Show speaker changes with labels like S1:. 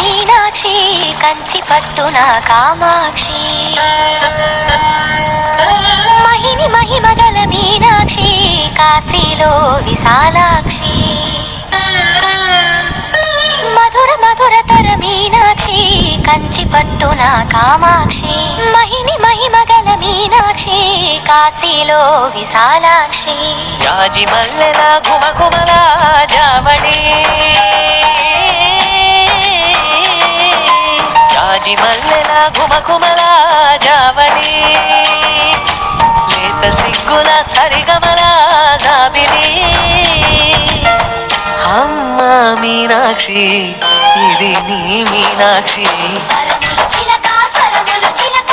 S1: మీనాక్షి కంచి పట్టున కామాక్షి మహిని మహిమగల మీనాక్షి కాశీలో విశాలాక్షి మధుర మధురతర మీనాక్షి కంచి పట్టున కామాక్షి మహిని మహిమగల మీనాక్షి కాశీలో విశాలాక్షి
S2: జాజి మల్లెల ఘుమఘుమల జావళి జాజి మల్లెల ఘుమఘుమల జావళి లేత సిగ్గుల సరిగమల జాబిలి అమ్మ మీనాక్షి ఇది నీ మీనాక్షి
S1: చిలక స్వరములు చిలక